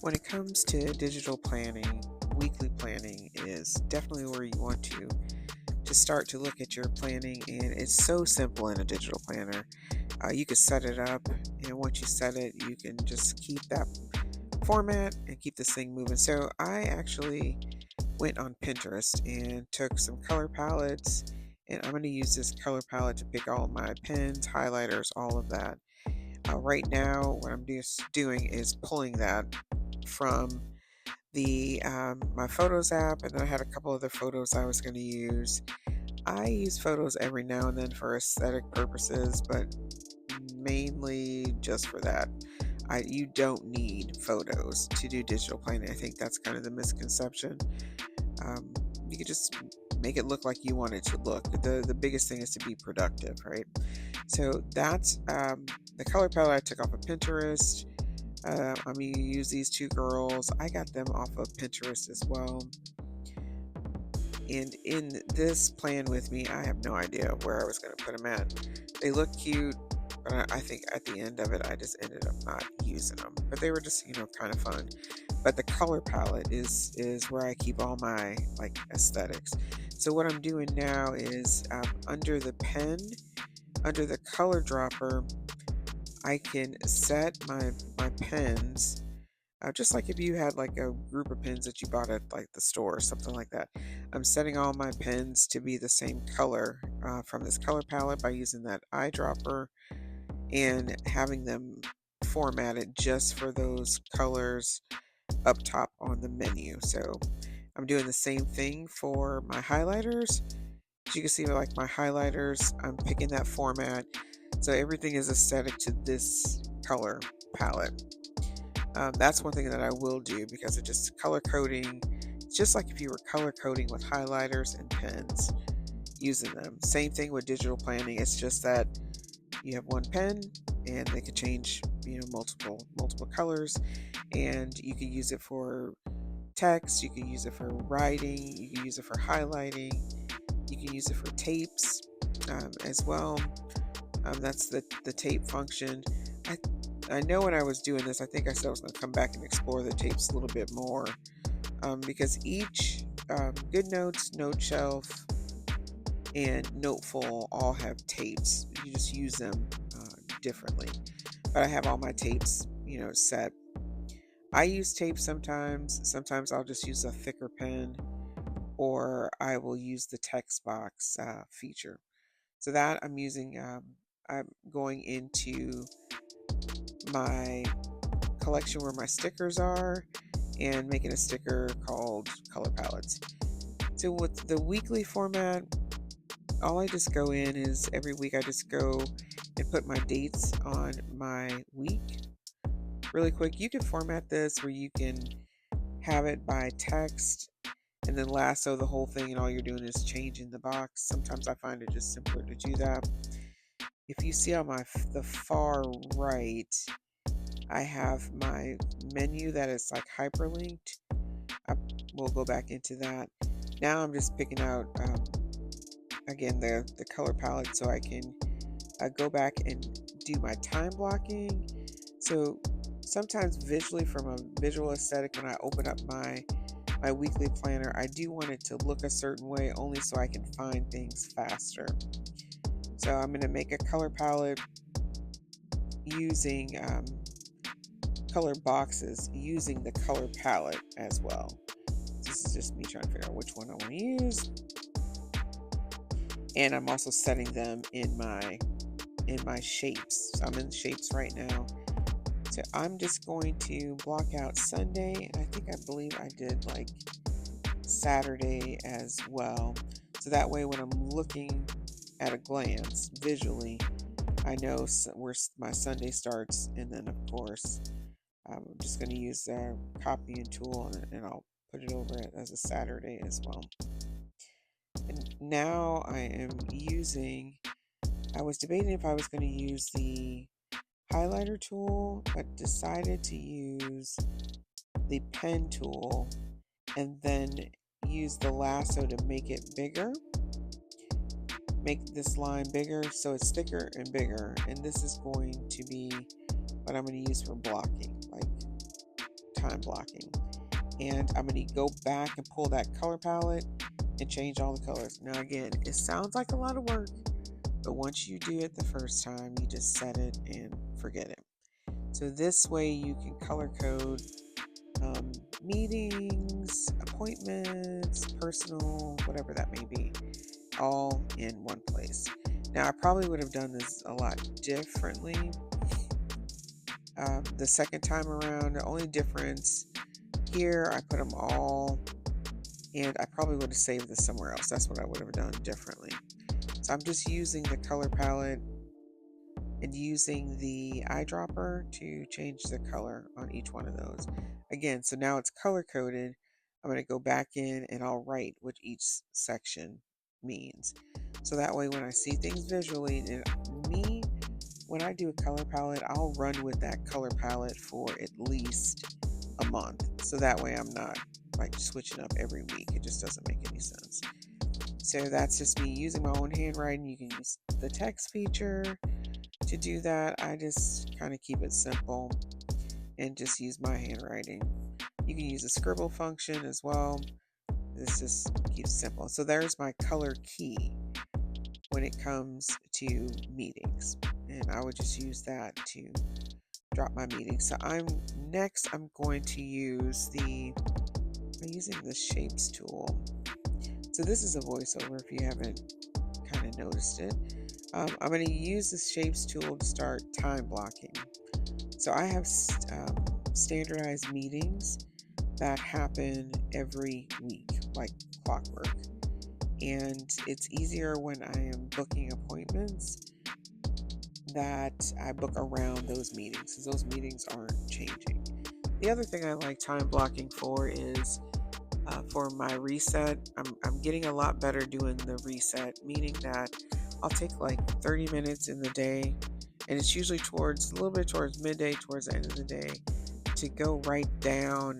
When it comes to digital planning, weekly planning is definitely where you want to start to look at your planning, and it's so simple in a digital planner. You can set it up, and once you set it, you can just keep that format and keep this thing moving. So I actually went on Pinterest and took some color palettes, and I'm going to use this color palette to pick all of my pens, highlighters, all of that. Right now, what I'm just doing is pulling that from the my Photos app, and then I had a couple other photos I was going to use. I use photos every now and then for aesthetic purposes, but mainly just for that. You don't need photos to do digital planning. I think that's kind of the misconception. Um, you could just make it look like you want it to look. The biggest thing is to be productive, right? So that's the color palette I took off of Pinterest. I'm going to use these two girls. I got them off of Pinterest as well. And in this plan with me, I have no idea where I was going to put them at. They look cute, but I think at the end of it, I just ended up not using them. But they were just, kind of fun. But the color palette is where I keep all my like aesthetics. So what I'm doing now is under the pen, under the color dropper, I can set my pens. Just like if you had like a group of pens that you bought at like the store or something like that. I'm setting all my pens to be the same color from this color palette by using that eyedropper and having them formatted just for those colors up top on the menu. So I'm doing the same thing for my highlighters. As you can see, like my highlighters, I'm picking that format. So everything is aesthetic to this color palette. That's one thing that I will do because it just color coding. It's just like if you were color coding with highlighters and pens, using them. Same thing with digital planning. It's just that you have one pen and they could change, multiple colors, and you can use it for text. You can use it for writing. You can use it for highlighting. You can use it for tapes as well. That's the tape function. I know when I was doing this, I think I said I was going to come back and explore the tapes a little bit more because each Good Notes, Note Shelf, and Noteful all have tapes. You just use them differently. But I have all my tapes, set. I use tape sometimes. Sometimes I'll just use a thicker pen, or I will use the text box feature. So that I'm using, I'm going into my collection where my stickers are and making a sticker called color palettes. So with the weekly format, all I just go in is every week I just go and put my dates on my week really quick. You can format this where you can have it by text and then lasso the whole thing, and all you're doing is changing the box. Sometimes I find it just simpler to do that. If you see on the far right, I have my menu that is like hyperlinked. We'll go back into that. Now I'm just picking out again the color palette so I can go back and do my time blocking. So sometimes visually, from a visual aesthetic, when I open up my weekly planner, I do want it to look a certain way only so I can find things faster. So I'm going to make a color palette using color boxes using the color palette as well. This is just me trying to figure out which one I want to use. And I'm also setting them in my shapes. So I'm in shapes right now. So I'm just going to block out Sunday, and I believe I did like Saturday as well. So that way when I'm looking at a glance visually, I know where my Sunday starts, and then of course I'm just going to use the copying tool and I'll put it over it as a Saturday as well. And now I am using, I was debating if I was going to use the highlighter tool, but decided to use the pen tool and then use the lasso to make it bigger. Make this line bigger so it's thicker and bigger. And this is going to be what I'm going to use for blocking, like time blocking. And I'm going to go back and pull that color palette and change all the colors. Now again, it sounds like a lot of work, but once you do it the first time, you just set it and forget it. So this way you can color code meetings, appointments, personal, whatever that may be, all in one place. Now I probably would have done this a lot differently the second time around. The only difference here, I put them all, and I probably would have saved this somewhere else. That's what I would have done differently. So I'm just using the color palette and using the eyedropper to change the color on each one of those. Again, so now it's color coded. I'm going to go back in and I'll write what each section means. So that way when I see things visually, and when I do a color palette, I'll run with that color palette for at least a month. So that way I'm not like switching up every week. It just doesn't make any sense. So that's just me using my own handwriting. You can use the text feature to do that. I just kind of keep it simple and just use my handwriting. You can use the scribble function as well. This just keeps it simple. So there's my color key when it comes to meetings. And I would just use that to drop my meetings. So I'm going to use I'm using the shapes tool. So this is a voiceover if you haven't kind of noticed it. I'm going to use the shapes tool to start time blocking. So I have standardized meetings that happen every week, like clockwork. And it's easier when I am booking appointments that I book around those meetings, because those meetings aren't changing. The other thing I like time blocking for is for my reset. I'm getting a lot better doing the reset, meaning that I'll take like 30 minutes in the day, and it's usually a little bit towards midday, towards the end of the day, to go write down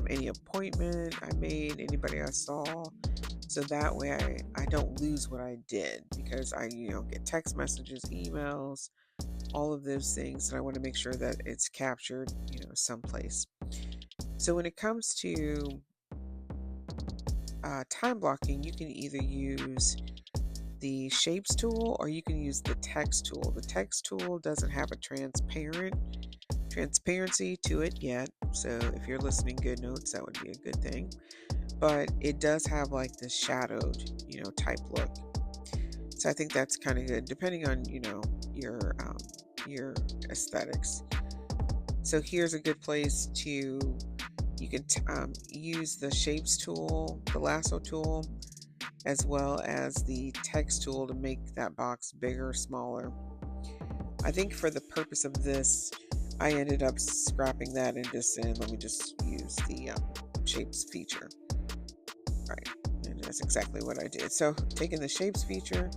any appointment I made, anybody I saw, so that way I don't lose what I did, because I get text messages, emails, all of those things, and I want to make sure that it's captured someplace. So when it comes to time blocking, you can either use the shapes tool or you can use the text tool. The text tool doesn't have a transparency to it yet, so if you're listening good notes, that would be a good thing. But it does have like the shadowed type look, so I think that's kind of good depending on your aesthetics. So here's a good place to you can use the shapes tool, the lasso tool, as well as the text tool to make that box bigger, smaller. I think for the purpose of this, I ended up scrapping that and just saying, let me just use the shapes feature. Right, and that's exactly what I did. So taking the shapes feature,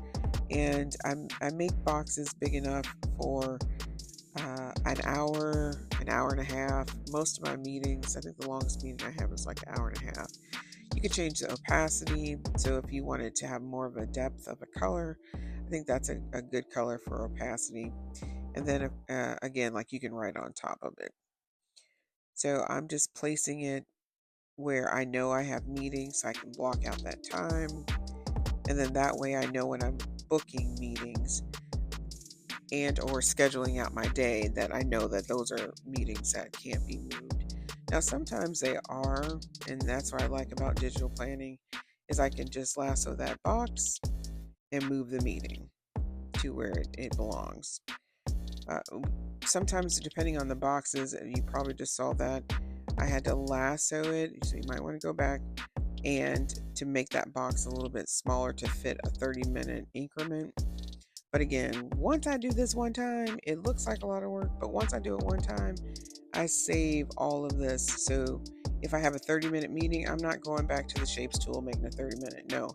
and I make boxes big enough for an hour and a half. Most of my meetings, I think the longest meeting I have is like an hour and a half. You can change the opacity, so if you wanted to have more of a depth of a color, I think that's a good color for opacity. And then again, like you can write on top of it. So I'm just placing it where I know I have meetings, so I can block out that time. And then that way I know when I'm booking meetings and or scheduling out my day, that I know that those are meetings that can't be moved. Now sometimes they are, and that's what I like about digital planning, is I can just lasso that box and move the meeting to where it belongs. Sometimes depending on the boxes, and you probably just saw that, I had to lasso it, so you might want to go back and to make that box a little bit smaller to fit a 30-minute increment. But again, once I do this one time, it looks like a lot of work, but once I do it one time, I save all of this. So if I have a 30-minute meeting, I'm not going back to the shapes tool making a 30-minute. No,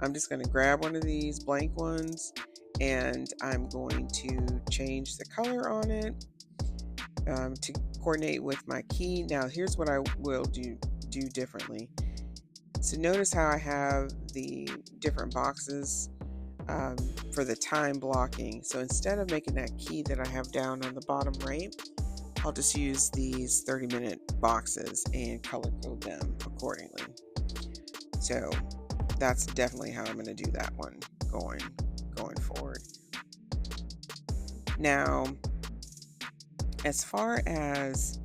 I'm just going to grab one of these blank ones and I'm going to change the color on it to coordinate with my key. Now here's what I will do differently. So notice how I have the different boxes for the time blocking. So instead of making that key that I have down on the bottom right, I'll just use these 30-minute boxes and color code them accordingly. So that's definitely how I'm going to do that one going forward. Now, as far as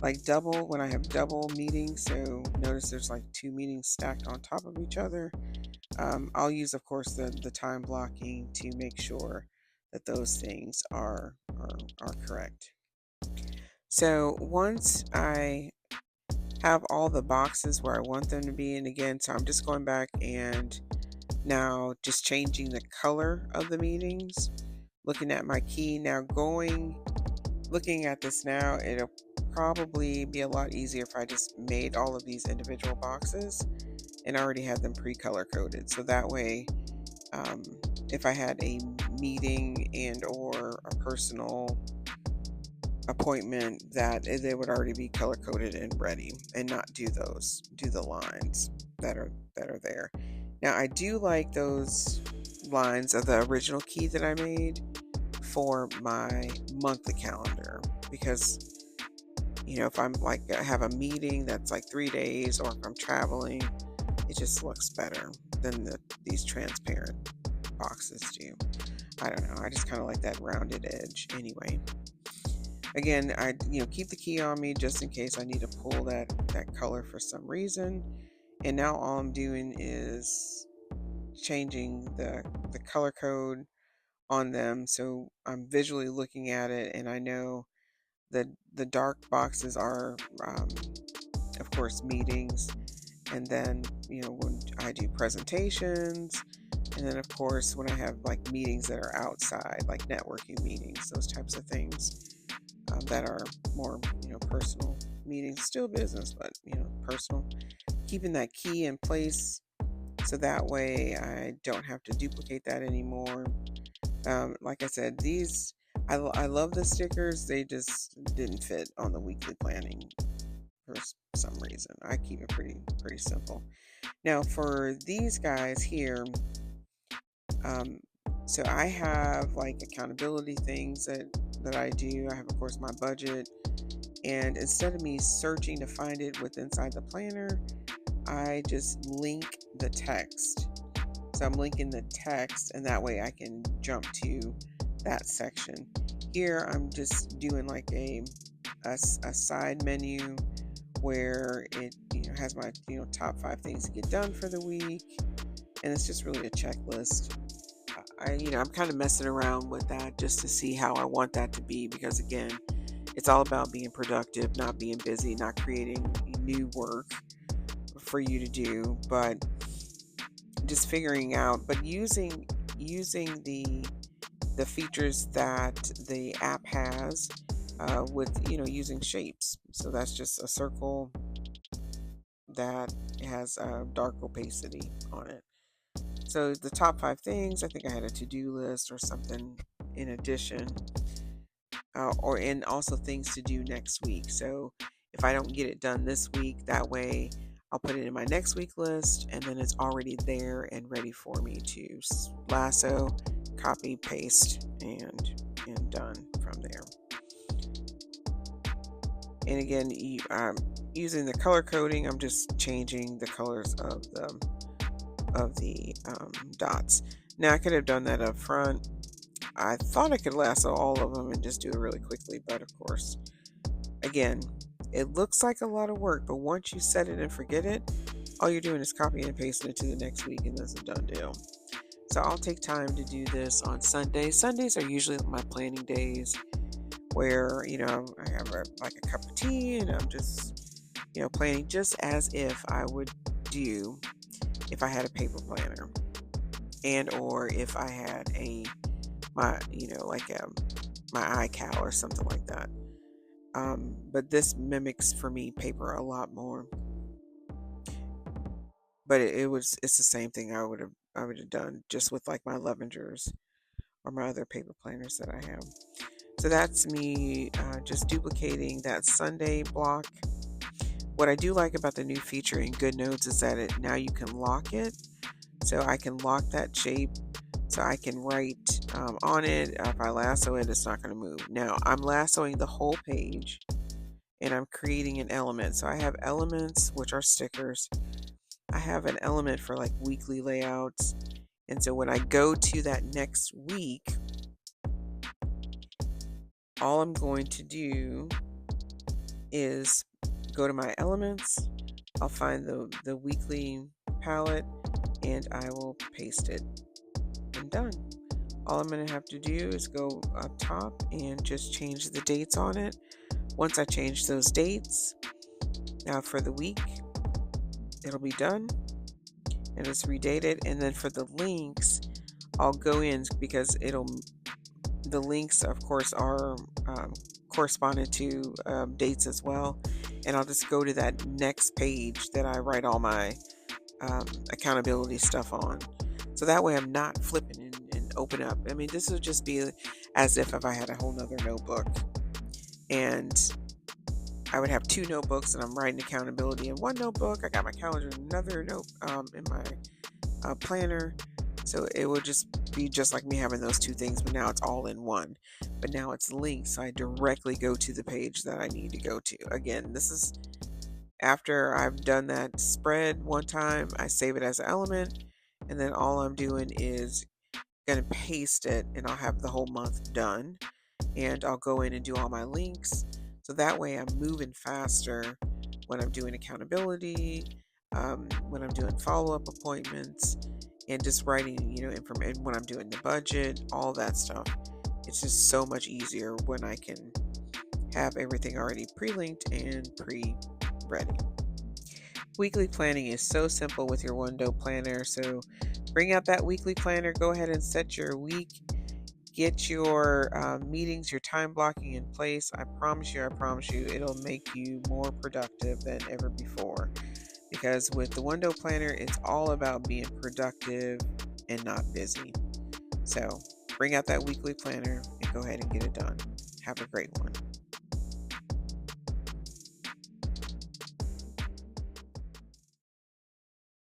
like double, when I have double meetings, so notice there's like 2 meetings stacked on top of each other, I'll use, of course, the time blocking to make sure that those things are correct. So once I have all the boxes where I want them to be, and again, so I'm just going back and now just changing the color of the meetings, looking at my key now, looking at this now, it'll probably be a lot easier if I just made all of these individual boxes and already had them pre-color coded. So that way, if I had a meeting and or a personal appointment, that they would already be color coded and ready, and not do the lines that are there. Now I do like those lines of the original key that I made for my monthly calendar, because if I'm like I have a meeting that's like 3 days, or if I'm traveling, it just looks better than these transparent boxes do. I don't know, I just kind of like that rounded edge anyway. Again, I keep the key on me just in case I need to pull that color for some reason. And now all I'm doing is changing the color code on them, so I'm visually looking at it, and I know that the dark boxes are, of course, meetings, and then when I do presentations, and then of course when I have like meetings that are outside, like networking meetings, those types of things. That are more, personal meetings, still business, but, personal. Keeping that key in place so that way I don't have to duplicate that anymore. Like I said, I love the stickers. They just didn't fit on the weekly planning for some reason. I keep it pretty simple. Now for these guys here, so I have like accountability things that I do. I have, of course, my budget, and instead of me searching to find it inside the planner, I just link the text. So I'm linking the text, and that way I can jump to that section. Here I'm just doing like a side menu where it has my top 5 things to get done for the week, and it's just really a checklist. I'm kind of messing around with that just to see how I want that to be, because again, it's all about being productive, not being busy, not creating new work for you to do, but just figuring out, but using the features that the app has, with using shapes. So that's just a circle that has a dark opacity on it. So the top 5 things, I think I had a to-do list or something in addition, and also things to do next week. So if I don't get it done this week, that way I'll put it in my next week list, and then it's already there and ready for me to lasso, copy, paste, and done from there. And again, using the color coding, I'm just changing the colors of the dots. Now I could have done that up front. I thought I could lasso all of them and just do it really quickly, but of course, again, it looks like a lot of work, but once you set it and forget it, all you're doing is copying and pasting it to the next week, and that's a done deal. So I'll take time to do this on Sundays. Sundays are usually my planning days, where I have like a cup of tea, and I'm just planning just as if I would do if I had a paper planner, and or if I had my iCal or something like that. But this mimics for me paper a lot more. But it's the same thing I would have done just with like my Levengers or my other paper planners that I have. So that's me just duplicating that Sunday block. What I do like about the new feature in GoodNotes is that now you can lock it. So I can lock that shape, so I can write on it. If I lasso it, it's not going to move. Now I'm lassoing the whole page and I'm creating an element. So I have elements, which are stickers. I have an element for like weekly layouts. And so when I go to that next week, all I'm going to do is go to my elements. I'll find the weekly palette and I will paste it and done. All I'm going to have to do is go up top and just change the dates on it. Once I change those dates, now for the week, it'll be done and it's redated. And then for the links, I'll go in because the links, of course, are corresponded to dates as well. And I'll just go to that next page that I write all my accountability stuff on. So that way I'm not flipping and open up. I mean, this would just be as if I had a whole nother notebook and I would have two notebooks and I'm writing accountability in one notebook. I got my calendar in another note in my planner. So it would just be just like me having those two things, but now it's all in one. But now it's linked, so I directly go to the page that I need to go to. Again, this is after I've done that spread one time, I save it as an element, and then all I'm doing is going to paste it, and I'll have the whole month done. And I'll go in and do all my links. So that way I'm moving faster when I'm doing accountability, when I'm doing follow-up appointments, and just writing, information when I'm doing the budget, all that stuff. It's just so much easier when I can have everything already pre-linked and pre-ready. Weekly planning is so simple with your One Dope planner. So bring out that weekly planner, go ahead and set your week, get your meetings, your time blocking in place. I promise you, it'll make you more productive than ever before. Because with the One Dope planner, it's all about being productive and not busy. So bring out that weekly planner and go ahead and get it done. Have a great one.